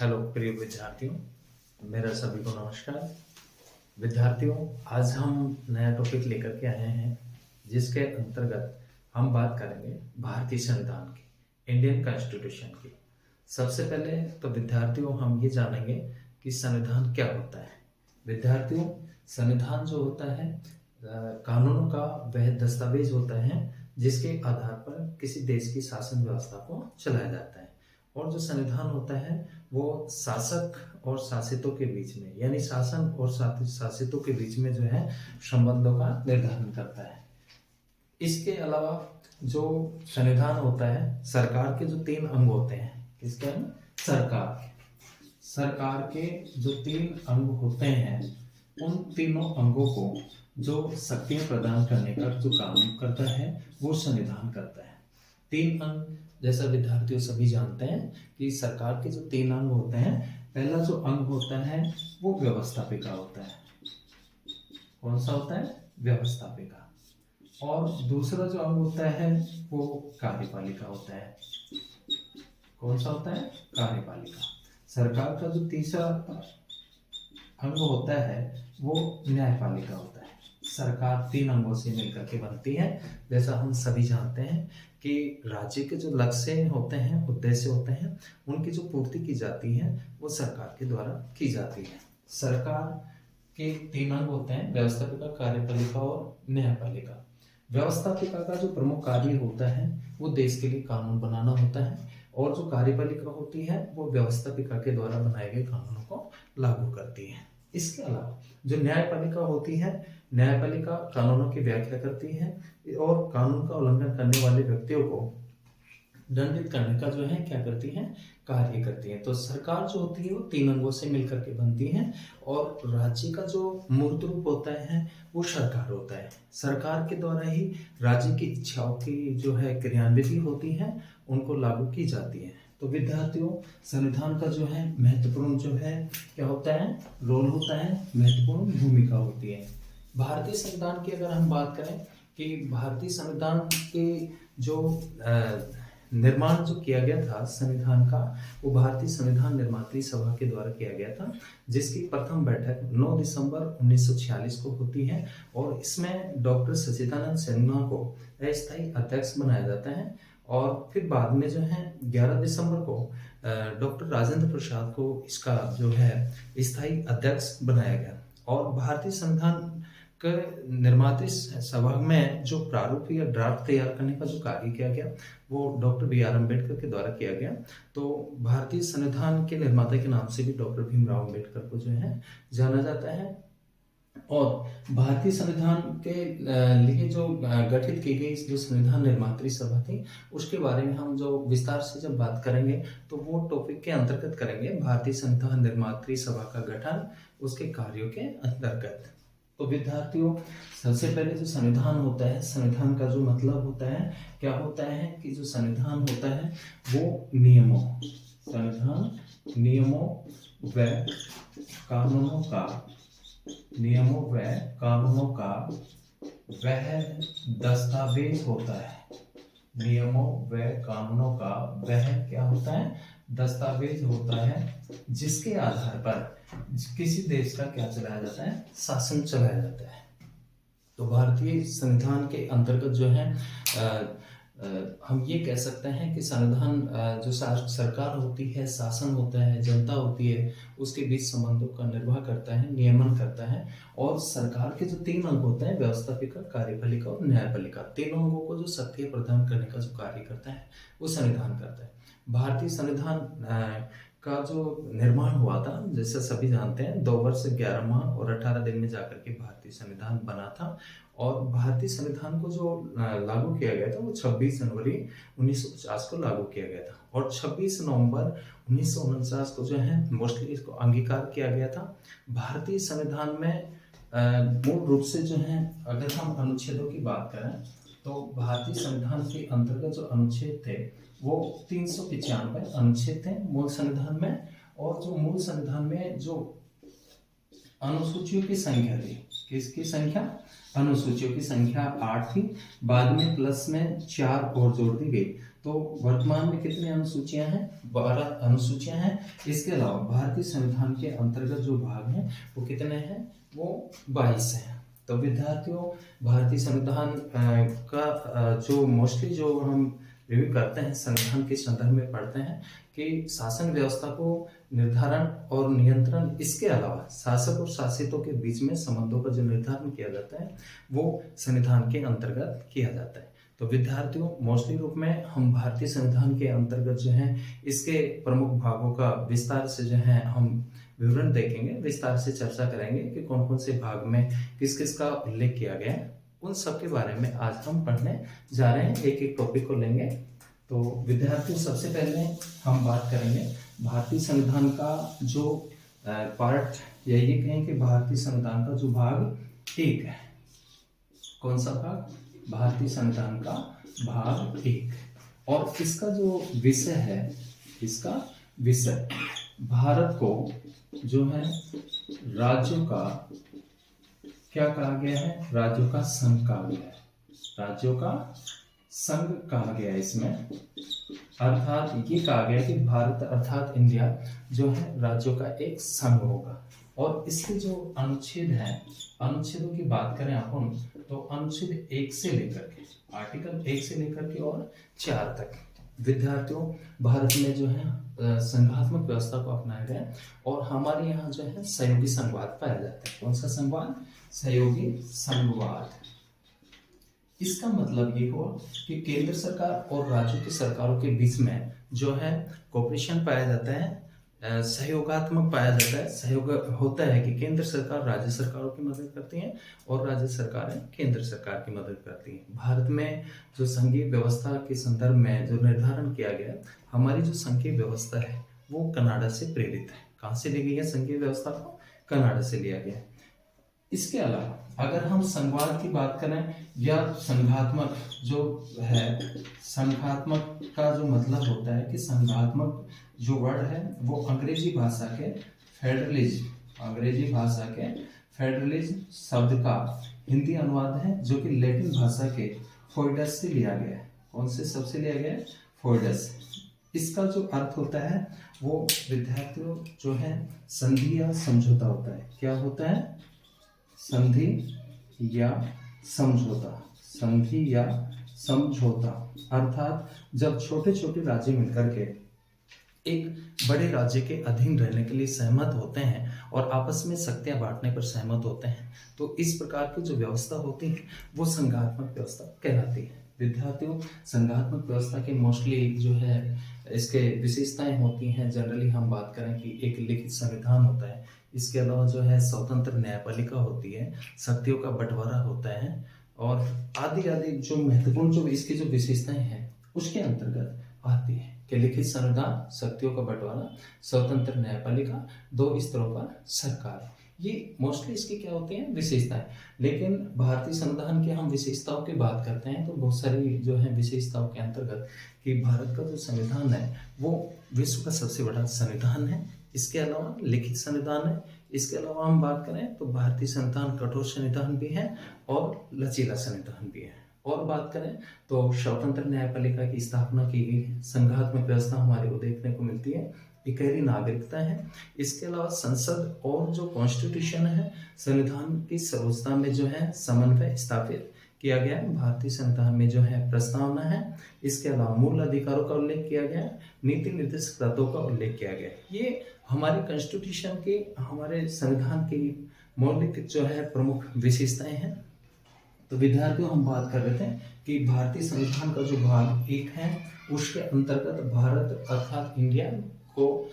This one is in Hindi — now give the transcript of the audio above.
हेलो प्रिय विद्यार्थियों, मेरा सभी को नमस्कार। विद्यार्थियों, आज हम नया टॉपिक लेकर के आए हैं जिसके अंतर्गत हम बात करेंगे भारतीय संविधान की, इंडियन कॉन्स्टिट्यूशन की। सबसे पहले तो विद्यार्थियों हम ये जानेंगे कि संविधान क्या होता है। विद्यार्थियों, संविधान जो होता है कानूनों का वह दस्तावेज होता है जिसके आधार पर किसी देश की शासन व्यवस्था को चलाया जाता है। और जो संविधान होता है वो शासक और शासितों के बीच में, यानी शासन और शासितों के बीच में जो है संबंधों का निर्धारण करता है। इसके अलावा जो संविधान होता है, सरकार के जो 3 अंग होते हैं, किसके अंग? सरकार के जो 3 अंग होते हैं, उन तीनों अंगों को जो शक्तियां प्रदान करने का जो काम करता है वो संविधान करता है। 3 अंग, जैसा विद्यार्थियों सभी जानते हैं कि सरकार के जो 3 अंग होते हैं, पहला जो अंग होता है वो व्यवस्थापिका होता है। कौन सा होता है? व्यवस्थापिका। और दूसरा जो अंग होता है वो कार्यपालिका होता है। कौन सा होता है? कार्यपालिका। सरकार का जो तीसरा अंग होता है वो न्यायपालिका होता है। सरकार 3 अंगों से मिलकर के बनती है। जैसा हम सभी जानते हैं कि राज्य के जो लक्ष्य होते हैं, उद्देश्य होते हैं, उनकी जो पूर्ति की जाती है वो सरकार के द्वारा की जाती है। सरकार के 3 अंग होते हैं, व्यवस्थापिका, कार्यपालिका और न्यायपालिका। व्यवस्थापिका का जो प्रमुख कार्य होता है वो देश के लिए कानून बनाना होता है, और जो कार्यपालिका होती है वो व्यवस्थापिका के द्वारा बनाए गए कानूनों को लागू करती है। इसके अलावा जो न्यायपालिका होती है, न्यायपालिका कानूनों की व्याख्या करती है और कानून का उल्लंघन करने वाले व्यक्तियों को दंडित करने का जो है क्या करती है? कार्य करती है। तो सरकार जो होती है वो 3 अंगों से मिलकर के बनती है, और राज्य का जो मूर्त रूप होता है वो सरकार होता है। सरकार के द्वारा ही राज्य की इच्छाओं की जो है क्रियान्विति होती है, उनको लागू की जाती है। तो विद्यार्थियों, संविधान का जो है महत्वपूर्ण जो है क्या होता है? रोल होता है, महत्वपूर्ण भूमिका होती है। भारतीय संविधान की अगर हम बात करें कि भारतीय संविधान के जो निर्माण जो किया गया था संविधान का, वो भारतीय संविधान निर्मात्री सभा के द्वारा किया गया था, जिसकी प्रथम बैठक 9 दिसंबर 1946 को होती है। और इसमें डॉक्टर सच्चिदानंद सिन्हा को अस्थायी अध्यक्ष बनाया जाता है, और फिर बाद में जो है 11 दिसंबर को डॉक्टर राजेंद्र प्रसाद को इसका जो है स्थायी अध्यक्ष बनाया गया। और भारतीय संविधान के निर्मात्री सभा में जो प्रारूप या ड्राफ्ट तैयार करने का जो कार्य किया गया वो डॉक्टर बी.आर. अम्बेडकर के द्वारा किया गया। तो भारतीय संविधान के निर्माता के नाम से भी डॉक्टर भीमराव अम्बेडकर को जो है जाना जाता है। और भारतीय संविधान के लिए जो गठित की गई जो संविधान निर्मात्री सभा थी, उसके बारे में हम जो विस्तार से जब बात करेंगे तो वो टॉपिक के अंतर्गत करेंगे, भारतीय संविधान निर्मात्री सभा का गठन, उसके कार्यों के अंतर्गत। तो विद्यार्थियों, सबसे पहले जो संविधान होता है, संविधान का जो मतलब होता है, क्या होता है कि जो संविधान होता है वो संविधान नियमों व कानूनों का वह दस्तावेज होता है। नियमों व कानूनों का वह क्या होता है? दस्तावेज होता है, जिसके आधार पर किसी देश का क्या चलाया जाता है? शासन चलाया जाता है। तो भारतीय संविधान के अंतर्गत जो है हम ये कह सकते हैं कि संविधान जो सरकार होती है, शासन होता है, जनता होती है, उसके बीच संबंधों का निर्वाह करता है, नियमन करता है। और सरकार के जो 3 अंग होते हैं, व्यवस्थापिका, कार्यपालिका और न्यायपालिका, तीनों अंगों को जो शक्तियां प्रदान करने का जो कार्य करता है वो संविधान करता है। भारतीय संविधान का जो निर्माण हुआ था, जैसे सभी जानते हैं, 2 वर्ष 11 माह और 18 दिन में जाकर के भारतीय संविधान बना था। और भारतीय संविधान को जो लागू किया गया था वो 26 जनवरी 1950 को लागू किया गया था, और 26 नवंबर 1949 को जो है मोस्टली इसको अंगीकार किया गया था। भारतीय संविधान में मूल रूप से जो है, अगर हम अनुच्छेदों की बात करें तो भारतीय संविधान के अंतर्गत जो अनुच्छेद थे वो 395 अनुच्छेद थे मूल संविधान में। और जो मूल संविधान में जो अनुसूचियों की संख्या थी, किसकी संख्या? अनुसूचियों की संख्या 8 थी। बाद में प्लस में 4 और जोड़ दी गई, तो वर्तमान में कितनी अनुसूचियां हैं? 12 अनुसूचियां हैं। इसके अलावा भारतीय संविधान के अंतर्गत जो भाग हैं वो कितने हैं? वो 22 हैं। तो विद्यार्थियों, भारतीय संविधान जो मोस्टली जो हम रिव्यू करते हैं, संविधान के संदर्भ में पढ़ते हैं कि शासन व्यवस्था को निर्धारण और नियंत्रण, इसके अलावा शासक और शासितों के बीच में संबंधों का जो निर्धारण किया जाता है वो संविधान के अंतर्गत किया जाता है। तो विद्यार्थियों, मोस्टली रूप में हम भारतीय संविधान के अंतर्गत जो है इसके प्रमुख भागों का विस्तार से जो है हम विवरण देखेंगे, विस्तार से चर्चा करेंगे कि कौन कौन से भाग में किस किस का उल्लेख किया गया है। उन सब के बारे में आज हम पढ़ने जा रहे हैं, एक एक टॉपिक को लेंगे। तो विद्यार्थियों, सबसे पहले हम बात करेंगे भारतीय संविधान का जो पार्ट, या ये कहें कि भारतीय संविधान का जो भाग 1 है। कौन सा भाग? भारतीय संविधान का भाग 1। और इसका जो विषय है, इसका विषय भारत को जो है राज्यों का क्या कहा गया है? राज्यों का संघ कहा गया है। राज्यों का संघ कहा गया है इसमें, अर्थात ये कहा गया कि भारत अर्थात इंडिया जो है राज्यों का एक संघ होगा। और इसके जो अनुच्छेद हैं, अनुच्छेदों की बात करें अपन, तो अनुच्छेद 1 से लेकर के, आर्टिकल 1 से लेकर के और 4 तक विद्यार्थियों भारत में जो है संघात्मक व्यवस्था को अपनाया गया है। और हमारे यहाँ जो है सहयोगी संघवाद पाया जाता है। कौन सा संघवाद? सहयोगी संघवाद। इसका मतलब ये हुआ कि केंद्र सरकार और राज्यों की सरकारों के बीच में जो है कोऑपरेशन पाया जाता है, सहयोगात्मक पाया जाता है। सहयोग होता है कि केंद्र सरकार राज्य सरकारों की मदद करती हैं और राज्य सरकारें केंद्र सरकार की मदद करती हैं। भारत में जो संघीय व्यवस्था के संदर्भ में जो निर्धारण किया गया, हमारी जो संघीय व्यवस्था है वो कनाडा से प्रेरित है। कहाँ से ली गई है संघीय व्यवस्था को? कनाडा से लिया गया है। इसके अलावा अगर हम संघवाद की बात करें या संघात्मक जो है, संघात्मक का जो मतलब होता है कि संघात्मक जो वर्ड है वो अंग्रेजी भाषा के फेडरलिज्म शब्द का हिंदी अनुवाद है, जो कि लैटिन भाषा के फोइडस से लिया गया है। कौन से शब्द से लिया गया है? फोइडस। इसका जो अर्थ होता है वो विद्यार्थियों जो है संधि या समझौता होता है। क्या होता है? संधि या समझौता। संधि या समझौता अर्थात जब छोटे छोटे राज्य मिलकर के एक बड़े राज्य के अधीन रहने के लिए सहमत होते हैं और आपस में शक्तियां बांटने पर सहमत होते हैं, तो इस प्रकार की जो व्यवस्था होती है वो संघात्मक व्यवस्था कहलाती है। विद्यार्थियों, संघात्मक व्यवस्था के मोस्टली जो है इसके विशेषताएं होती हैं। जनरली हम बात करें कि एक लिखित संविधान होता है, इसके अलावा जो है स्वतंत्र न्यायपालिका होती है, शक्तियों का बंटवारा होता है, और आदि आदि जो महत्वपूर्ण जो इसकी जो विशेषताएं हैं उसके अंतर्गत आती है कि लिखित संविधान, शक्तियों का बंटवारा, स्वतंत्र न्यायपालिका, 2 स्तरों पर सरकार। ये मोस्टली इसकी क्या होती हैं? विशेषताएं। लेकिन भारतीय संविधान की हम विशेषताओं की बात करते हैं तो बहुत सारी जो है विशेषताओं के अंतर्गत कि भारत का जो संविधान है वो विश्व का सबसे बड़ा संविधान है। इसके अलावा लिखित संविधान है। इसके अलावा हम बात करें तो भारतीय संविधान कठोर संविधान भी है और लचीला संविधान भी है। और बात करें तो स्वतंत्र न्यायपालिका की स्थापना की गई, संघात्मक व्यवस्था हमारे को देखने को मिलती है, इकहरी नागरिकता है। इसके अलावा संसद और जो कॉन्स्टिट्यूशन है, संविधान की सर्वोच्चता में जो है समन्वय स्थापित किया गया है। भारतीय संविधान में जो है प्रस्तावना है। इसके अलावा मूल अधिकारों का उल्लेख किया गया है, नीति निर्देशक तत्वों का उल्लेख किया गया है। ये हमारे कॉन्स्टिट्यूशन के, हमारे संविधान की मौलिक जो है प्रमुख विशेषताएं हैं। तो विद्यार्थियों, हम बात कर रहे थे कि भारतीय संविधान का जो भाग 1 है उसके अंतर्गत भारत अर्थात इंडिया को